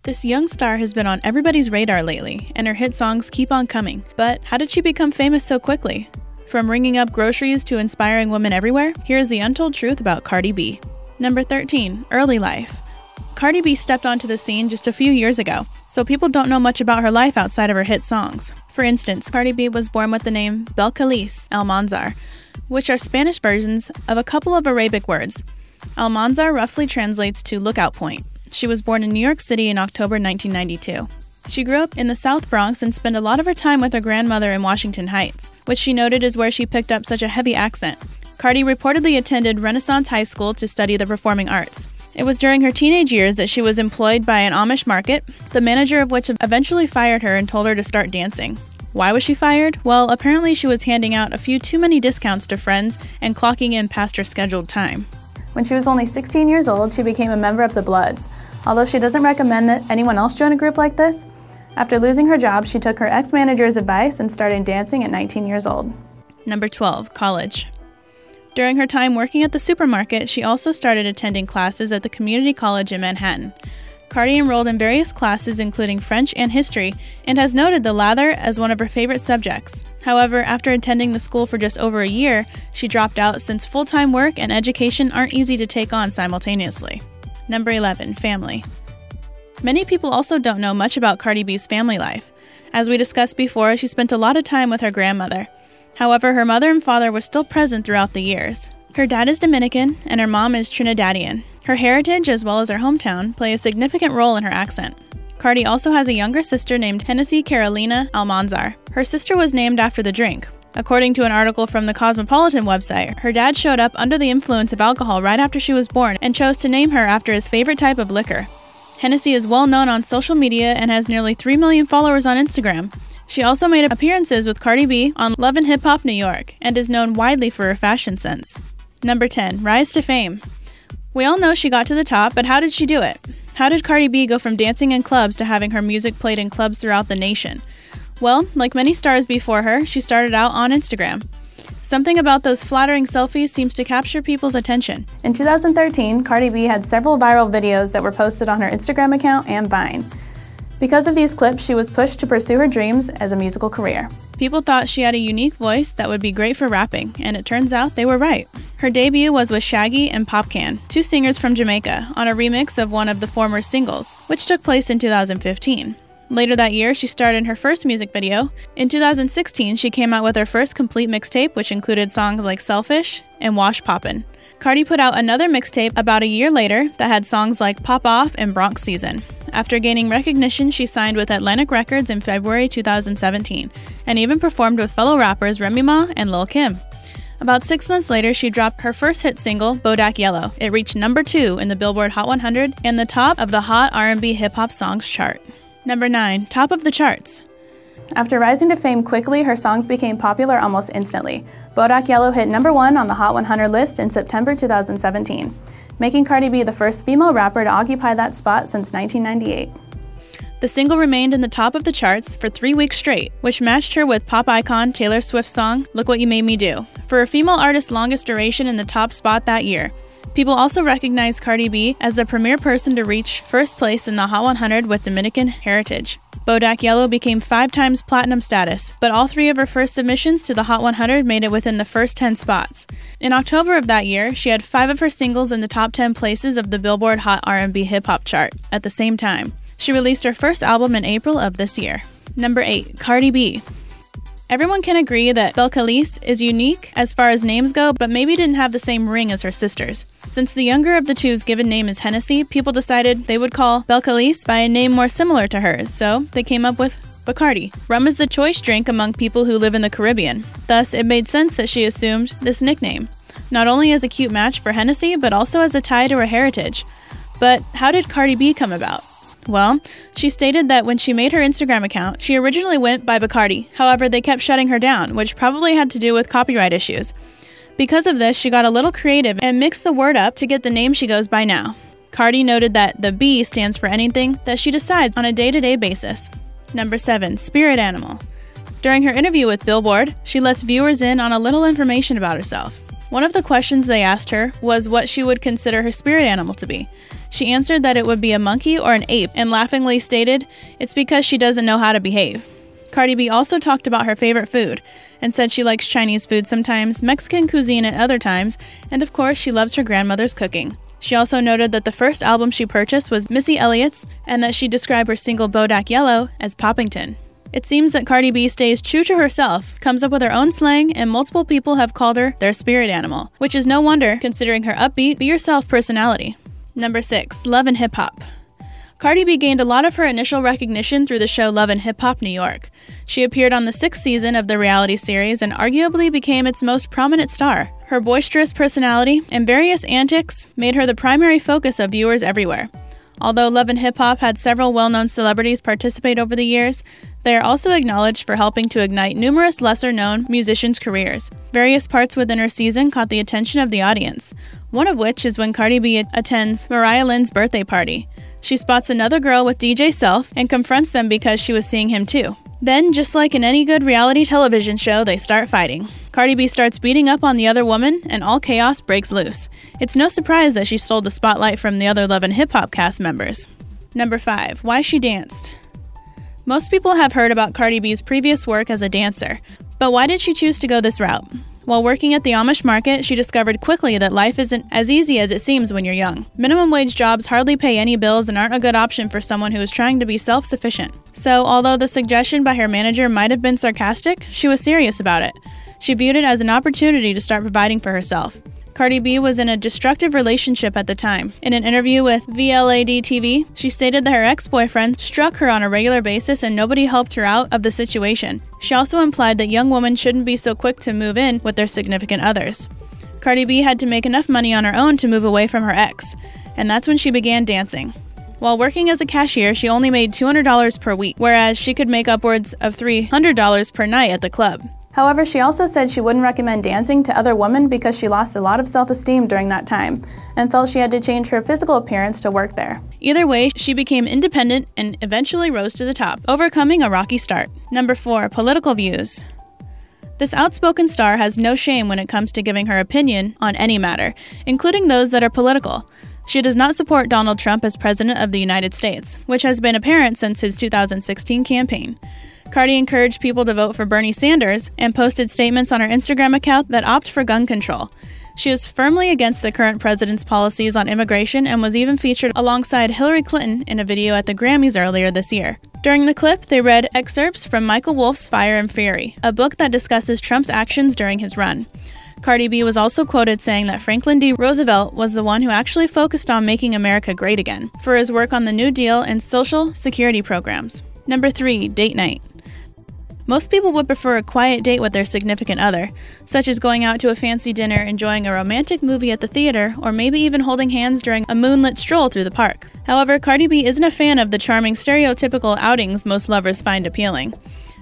This young star has been on everybody's radar lately, and her hit songs keep on coming. But how did she become famous so quickly? From ringing up groceries to inspiring women everywhere, here's the untold truth about Cardi B. Number 13. Early life. Cardi B stepped onto the scene just a few years ago, so people don't know much about her life outside of her hit songs. For instance, Cardi B was born with the name Belcalis Almanzar, which are Spanish versions of a couple of Arabic words. Almanzar roughly translates to lookout point. She was born in New York City in October 1992. She grew up in the South Bronx and spent a lot of her time with her grandmother in Washington Heights, which she noted is where she picked up such a heavy accent. Cardi reportedly attended Renaissance High School to study the performing arts. It was during her teenage years that she was employed by an Amish market, the manager of which eventually fired her and told her to start dancing. Why was she fired? Well, apparently she was handing out a few too many discounts to friends and clocking in past her scheduled time. When she was only 16 years old, she became a member of the Bloods. Although she doesn't recommend that anyone else join a group like this, after losing her job, she took her ex-manager's advice and started dancing at 19 years old. Number 12. College. During her time working at the supermarket, she also started attending classes at the community college in Manhattan. Cardi enrolled in various classes including French and history, and has noted the latter as one of her favorite subjects. However, after attending the school for just over a year, she dropped out since full-time work and education aren't easy to take on simultaneously. Number 11. Family. Many people also don't know much about Cardi B's family life. As we discussed before, she spent a lot of time with her grandmother. However, her mother and father were still present throughout the years. Her dad is Dominican, and her mom is Trinidadian. Her heritage, as well as her hometown, play a significant role in her accent. Cardi also has a younger sister named Hennessy Carolina Almanzar. Her sister was named after the drink. According to an article from the Cosmopolitan website, her dad showed up under the influence of alcohol right after she was born and chose to name her after his favorite type of liquor. Hennessy is well known on social media and has nearly 3 million followers on Instagram. She also made appearances with Cardi B on Love and Hip Hop New York and is known widely for her fashion sense. Number 10. Rise to fame. We all know she got to the top, but how did she do it? How did Cardi B go from dancing in clubs to having her music played in clubs throughout the nation? Well, like many stars before her, she started out on Instagram. Something about those flattering selfies seems to capture people's attention. In 2013, Cardi B had several viral videos that were posted on her Instagram account and Vine. Because of these clips, she was pushed to pursue her dreams as a musical career. People thought she had a unique voice that would be great for rapping, and it turns out they were right. Her debut was with Shaggy and Popcan, two singers from Jamaica, on a remix of one of the former's singles, which took place in 2015. Later that year, she starred in her first music video. In 2016, she came out with her first complete mixtape, which included songs like Selfish and Wash Poppin'. Cardi put out another mixtape about a year later that had songs like Pop Off and Bronx Season. After gaining recognition, she signed with Atlantic Records in February 2017, and even performed with fellow rappers Remy Ma and Lil' Kim. About 6 months later, she dropped her first hit single, Bodak Yellow. It reached number 2 in the Billboard Hot 100 and the top of the Hot R&B Hip Hop Songs chart. Number 9. Top of the charts. After rising to fame quickly, her songs became popular almost instantly. Bodak Yellow hit number 1 on the Hot 100 list in September 2017, making Cardi B the first female rapper to occupy that spot since 1998. The single remained in the top of the charts for 3 weeks straight, which matched her with pop icon Taylor Swift's song, Look What You Made Me Do, for a female artist's longest duration in the top spot that year. People also recognized Cardi B as the premier person to reach first place in the Hot 100 with Dominican heritage. Bodak Yellow became 5 times platinum status, but all 3 of her first submissions to the Hot 100 made it within the first 10 spots. In October of that year, she had 5 of her singles in the top 10 places of the Billboard Hot R&B Hip Hop chart at the same time. She released her first album in April of this year. Number 8. Cardi B. Everyone can agree that Belcalis is unique as far as names go, but maybe didn't have the same ring as her sisters. Since the younger of the two's given name is Hennessy, people decided they would call Belcalis by a name more similar to hers, so they came up with Bacardi. Rum is the choice drink among people who live in the Caribbean. Thus, it made sense that she assumed this nickname, not only as a cute match for Hennessy, but also as a tie to her heritage. But how did Cardi B come about? Well, she stated that when she made her Instagram account, she originally went by Bacardi. However, they kept shutting her down, which probably had to do with copyright issues. Because of this, she got a little creative and mixed the word up to get the name she goes by now. Cardi noted that the B stands for anything that she decides on a day-to-day basis. Number 7. Spirit animal. During her interview with Billboard, she lets viewers in on a little information about herself. One of the questions they asked her was what she would consider her spirit animal to be. She answered that it would be a monkey or an ape and laughingly stated, "It's because she doesn't know how to behave." Cardi B also talked about her favorite food and said she likes Chinese food sometimes, Mexican cuisine at other times, and of course she loves her grandmother's cooking. She also noted that the first album she purchased was Missy Elliott's and that she described her single Bodak Yellow as Poppington. It seems that Cardi B stays true to herself, comes up with her own slang, and multiple people have called her their spirit animal, which is no wonder considering her upbeat, be-yourself personality. Number 6. Love and Hip Hop. Cardi B gained a lot of her initial recognition through the show Love and Hip Hop New York. She appeared on the 6th season of the reality series and arguably became its most prominent star. Her boisterous personality and various antics made her the primary focus of viewers everywhere. Although Love and Hip Hop had several well-known celebrities participate over the years, they are also acknowledged for helping to ignite numerous lesser-known musicians' careers. Various parts within her season caught the attention of the audience, one of which is when Cardi B attends Mariah Lynn's birthday party. She spots another girl with DJ Self and confronts them because she was seeing him too. Then, just like in any good reality television show, they start fighting. Cardi B starts beating up on the other woman, and all chaos breaks loose. It's no surprise that she stole the spotlight from the other Love and Hip Hop cast members. Number 5. Why she danced. Most people have heard about Cardi B's previous work as a dancer, but why did she choose to go this route? While working at the Amish market, she discovered quickly that life isn't as easy as it seems when you're young. Minimum wage jobs hardly pay any bills and aren't a good option for someone who is trying to be self-sufficient. So, although the suggestion by her manager might have been sarcastic, she was serious about it. She viewed it as an opportunity to start providing for herself. Cardi B was in a destructive relationship at the time. In an interview with VLAD TV, she stated that her ex-boyfriend struck her on a regular basis and nobody helped her out of the situation. She also implied that young women shouldn't be so quick to move in with their significant others. Cardi B had to make enough money on her own to move away from her ex, and that's when she began dancing. While working as a cashier, she only made $200 per week, whereas she could make upwards of $300 per night at the club. However, she also said she wouldn't recommend dancing to other women because she lost a lot of self-esteem during that time and felt she had to change her physical appearance to work there. Either way, she became independent and eventually rose to the top, overcoming a rocky start. Number 4. Political views. This outspoken star has no shame when it comes to giving her opinion on any matter, including those that are political. She does not support Donald Trump as President of the United States, which has been apparent since his 2016 campaign. Cardi encouraged people to vote for Bernie Sanders and posted statements on her Instagram account that opt for gun control. She is firmly against the current president's policies on immigration and was even featured alongside Hillary Clinton in a video at the Grammys earlier this year. During the clip, they read excerpts from Michael Wolff's Fire and Fury, a book that discusses Trump's actions during his run. Cardi B was also quoted saying that Franklin D. Roosevelt was the one who actually focused on making America great again, for his work on the New Deal and social security programs. Number 3. Date night. Most people would prefer a quiet date with their significant other, such as going out to a fancy dinner, enjoying a romantic movie at the theater, or maybe even holding hands during a moonlit stroll through the park. However, Cardi B isn't a fan of the charming stereotypical outings most lovers find appealing.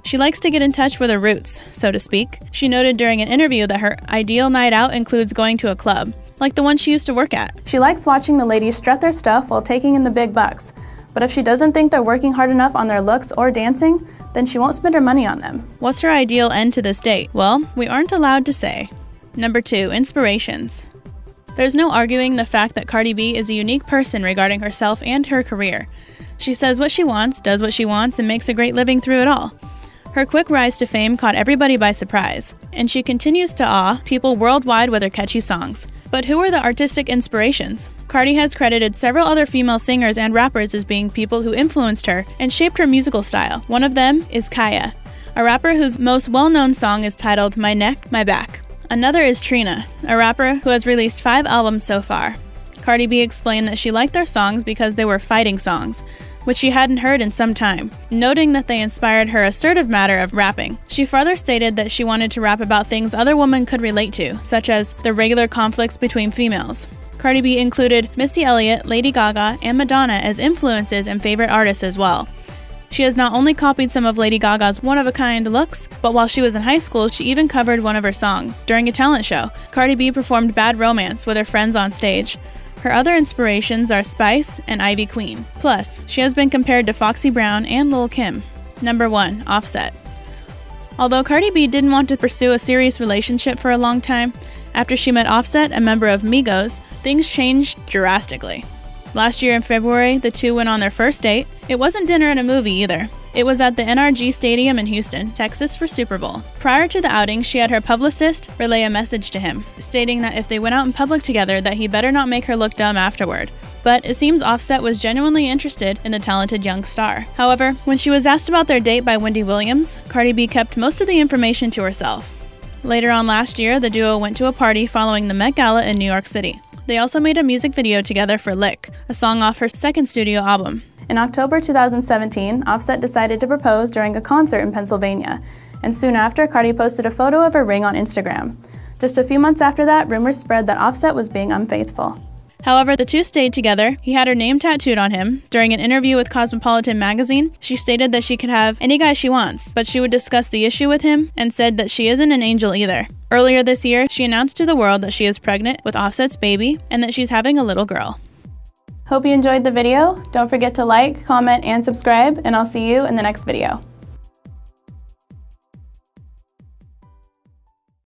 She likes to get in touch with her roots, so to speak. She noted during an interview that her ideal night out includes going to a club, like the one she used to work at. She likes watching the ladies strut their stuff while taking in the big bucks, but if she doesn't think they're working hard enough on their looks or dancing, then she won't spend her money on them. What's her ideal end to this date? Well, we aren't allowed to say. Number 2. Inspirations. There's no arguing the fact that Cardi B is a unique person regarding herself and her career. She says what she wants, does what she wants, and makes a great living through it all. Her quick rise to fame caught everybody by surprise, and she continues to awe people worldwide with her catchy songs. But who are the artistic inspirations? Cardi has credited several other female singers and rappers as being people who influenced her and shaped her musical style. One of them is Kaya, a rapper whose most well-known song is titled My Neck, My Back. Another is Trina, a rapper who has released 5 albums so far. Cardi B explained that she liked their songs because they were fighting songs, which she hadn't heard in some time, noting that they inspired her assertive manner of rapping. She further stated that she wanted to rap about things other women could relate to, such as the regular conflicts between females. Cardi B included Missy Elliott, Lady Gaga, and Madonna as influences and favorite artists as well. She has not only copied some of Lady Gaga's one-of-a-kind looks, but while she was in high school, she even covered one of her songs during a talent show. Cardi B performed Bad Romance with her friends on stage. Her other inspirations are Spice and Ivy Queen. Plus, she has been compared to Foxy Brown and Lil' Kim. Number 1. Offset. Although Cardi B didn't want to pursue a serious relationship for a long time, After she met Offset, a member of Migos, things changed drastically. Last year in February, the two went on their first date. It wasn't dinner and a movie either. It was at the NRG Stadium in Houston, Texas for Super Bowl. Prior to the outing, she had her publicist relay a message to him, stating that if they went out in public together, that he better not make her look dumb afterward. But it seems Offset was genuinely interested in the talented young star. However, when she was asked about their date by Wendy Williams, Cardi B kept most of the information to herself. Later on last year, the duo went to a party following the Met Gala in New York City. They also made a music video together for Lick, a song off her second studio album. In October 2017, Offset decided to propose during a concert in Pennsylvania, and soon after, Cardi posted a photo of her ring on Instagram. Just a few months after that, rumors spread that Offset was being unfaithful. However, the two stayed together. He had her name tattooed on him. During an interview with Cosmopolitan magazine, she stated that she could have any guy she wants, but she would discuss the issue with him and said that she isn't an angel either. Earlier this year, she announced to the world that she is pregnant with Offset's baby and that she's having a little girl. Hope you enjoyed the video. Don't forget to like, comment, and subscribe, and I'll see you in the next video.